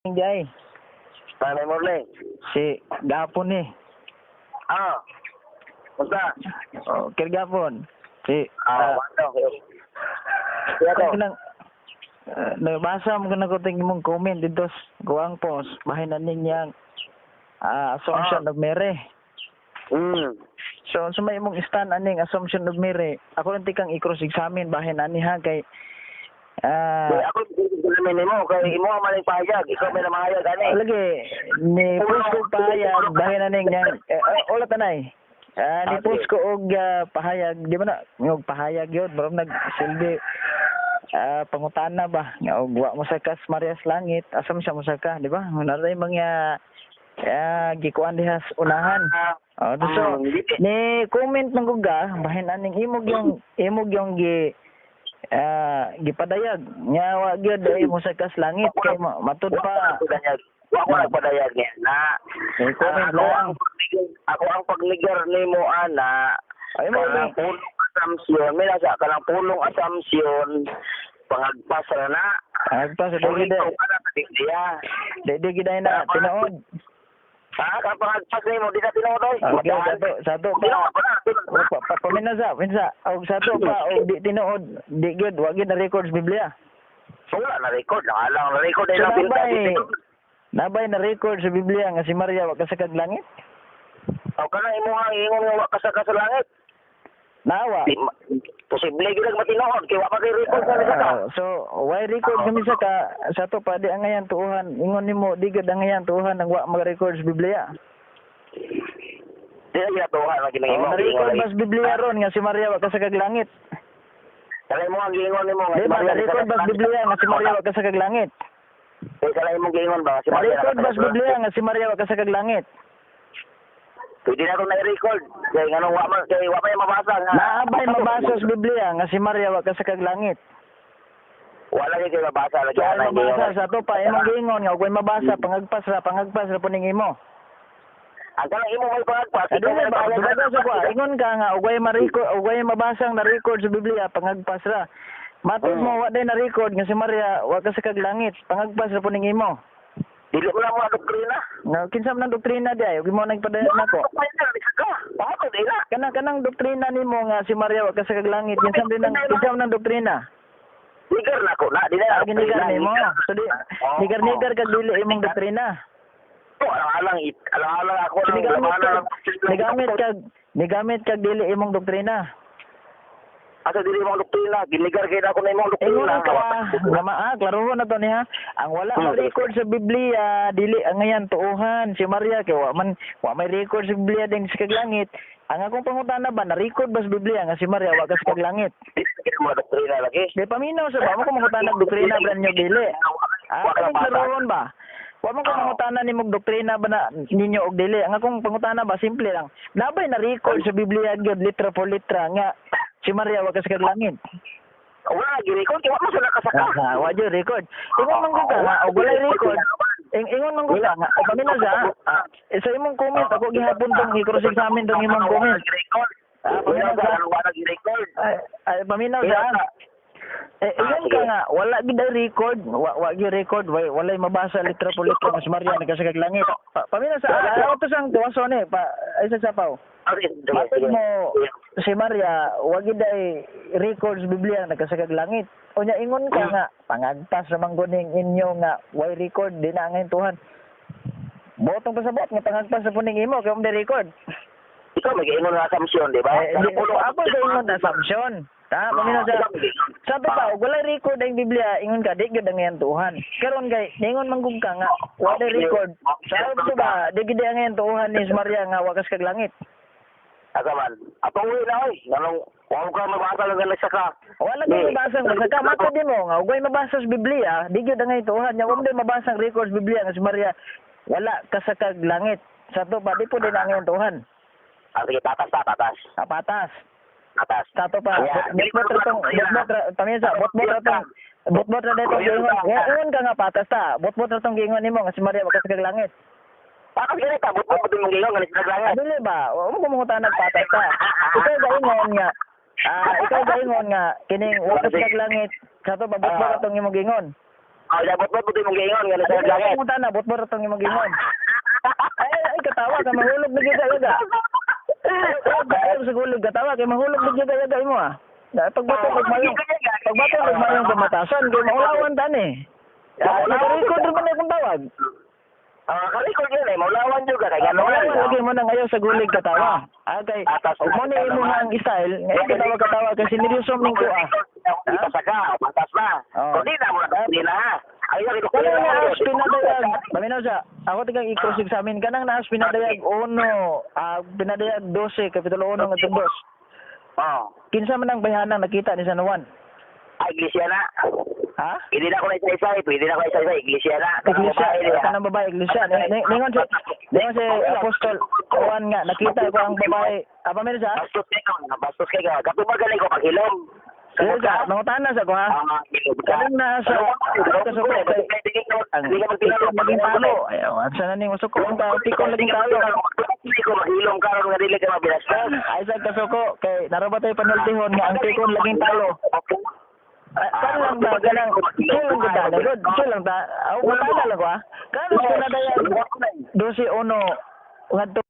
Jay, Nanay Morley. si Gapon ni. Ah. Basta. Oh, kir Gapon. Si Ano? Kaya to. kanang nabasa mo kana ko ting mong comment dito guang post bahin na ninyang assumption of Mary. So may mong stand aning assumption of Mary. Ako lang tikang i-cross examine bahin ani ha kay Ako namin mo kay imo ang maling pahayag. Ikaw may namahayag ani. lagi ni post ko pahayag bahin aning yang ulat tanay. Ni post ko og pahayag di ba na og pahayag yun bro nagsilbi pangutana ba nga og wa mo sa kas Marias Langit asam siya mo sa ka di ba naray mga gikuan dihas unahan. So ni comment ng guga bahin aning imog yung gipadayag nya wa gyud ay mo sa kas langit kay matud pa wa ko nagpadayag niya na comment lang ako ang pagligar nimo ana ay mo kanang pulong assumption may nasa kanang pulong assumption pangagpas na agpa sa di giday na tinuod kang pangagpas nimo di na tinuod oy satu pa paminaza og satu pa og di tinuod di gyud wa gyud na records Biblia wala na record lang na record ay lang nabay na record sa Biblia nga si Maria wa kasakag langit o kana imo nga ingon nga wa kasaka sa langit nawa posible gyud matinuod kay wa pa kay record sa so why record kami sa ka satu pa di ang ngayan tuuhan ingon nimo di gyud ang ngayan tuuhan nang wa mag-record sa Biblia. Di na tuhan lagi nang imo. Na-record bas Biblia ron nga si Maria wa kasakag langit. Kalay mo ang giingon nimo nga si Maria. Na-record bas Biblia nga si Maria wa kasakag langit. Kalay mo giingon ba si Maria? Na-record bas Biblia nga si Maria wa kasakag langit. Pwede na ito na-record. Kaya nga nung wa pa yung mabasa nga. Naabay mabasa sa Biblia nga si Maria wa kasakag langit. Wala kayo mabasa lagi ana mabasa sa to pa imong giingon nga ug mabasa pangagpas ra puning imo. Ang kanang imo may pagpas. Ito ba bago sa ko ingon ka nga ug way mabasang na record sa Biblia pangagpas ra. Matud mo wa day na record nga si Maria wa kasakag langit pangagpas ra puning imo. Dili mo lang mga doktrina. No, kinsa man doktrina di ayo gimo nagpadayag nako. Kanang doktrina nimo nga si Maria wa kasakag langit kinsa man doktrina. Nigar na ko na, di na ginigar nimo. So di nigar kag dili imong doktrina. Alang ako nigamit kag dili imong doktrina. Asa dili imong doktrina, ginigar kay ako na imong doktrina. Klaro na to niya. Ang wala na record sa Biblia, dili ang ngayan tuuhan si Maria kay wa may record sa Biblia ding sa kaglangit. Ang akong pangutana ba na record ba sa Biblia nga si Maria wa ka sa kaglangit? Mo doktrina lagi. Di paminaw sa ba mo ko mangutana doktrina ba ninyo dili? Klaro ba? Wa man ko pangutana nimong doktrina ba na ninyo og dili. Ang akong pangutana ba simple lang. Nabay na record sa Biblia gyud litra for litra nga si Maria wa kasakag langit. Wala gi-record kay wa mo sila kasaka. Wa gyud record. Ingon man ko ka nga og wala record. Ingon man ko ka nga paminaw sa sa imong comment ako gihapon tong i-cross examine tong imong comment. Paminaw sa wala gi-record. Paminaw sa iyon ka nga, wala gid record, wa gi record, walay mabasa litra po litra mas Maria nagkasakag langit. Paminaw sa auto sang tuwason ay sa sapaw. Matod mo si Maria, wa gid records Biblia nagkasakag langit. Unya ingon ka nga, pangagpas ra man guning inyo nga way record di na ngayon tuhan. Botong pasabot nga pangagpas sa puning imo kay di record. Ikaw mag-ingon nga assumption, di ba? Ako ingon na assumption. Paminaw sa pa wala record ang Biblia ingon ka di gyud ang ngayon tuhan. Karon kay ingon man gug ka nga wala record. Sa to ba di gyud ang ngayon tuhan ni Maria nga wakas kag langit. Asa man? Atong uwi na oy. Nanong wala ka mabasa lang nga saka. Wala ka mabasa nga saka matod mo nga ugay mabasa sa Biblia di gyud ang ngayon tuhan nya wala mabasa ang records Biblia nga si Maria wala kasakag langit. Sa to ba di po din ang ngayon tuhan. Sige patas. Patas. Atas. Tato pa. Botbot ra dito gingon. Ingon ka nga patas ta. Botbot ra tong gingon nimo nga si Maria wa kasakag langit. Patas gani ta botbot mo gingon nga kasakag langit. Dili ba? Wa mo kumungutan nagpatas ta. Ikaw gaingon nga kining wa kasakag langit. Sa to ba botbot ra tong imong gingon. Oh, dabot mo puti mong giingon nga sa langit. Ang tana, bot-bot itong imong gingon. Ay, katawa ka, mahulog na gida yaga. Ay, sa gulig, katawa kay mahulog na gida yaga mo ah. Pagbato kag mayong pamatasan, kay maulawan tani. Naka-record rin man akong tawag. Kalikod yun eh, maulawan juga kay gano'n. Maulawan lagi mo na ngayon sa gulig katawa. Kay, mo ni mo nga ang style, ngayon katawa kasi nilyusom ning ko ah. Isa ka, pantas na. Oo. Kundi na mo na, hindi na. Ayaw ito Kaya naas pinadayag, paminaw siya, ako tigang i-cross examine ka nang naas pinadayag 1, pinadayag 12, kapitulo 1 ng 2. Oh. Kinsa man ang bayanang nakita ni San Juan? Ay, iglesia na. Ha? Hindi na ako na isa-isa, pwede na ako isa-isa, iglesia na. Iglesia, kanang babae, iglesia. Ningon si Apostol Juan nga, nakita ko ang babae. Paminaw siya? Bastos kayo. Kapumagaling ko paghilom. Kaya siya, nangutanan sa ko ha? Kanang nasa kasuko, ang tikon laging talo. Ayaw, saan na ning masuko? Ang tikon laging talo. Hindi ko maghilom karon nga dili ka mabilastas. Ay sa kasuko, kay narabatay panultihon nga ang tikon laging talo. Kan lang ba ganang chill lang kita na good chill lang ta ako matala lang ko ha kanos ko na daya 12-1 ngadto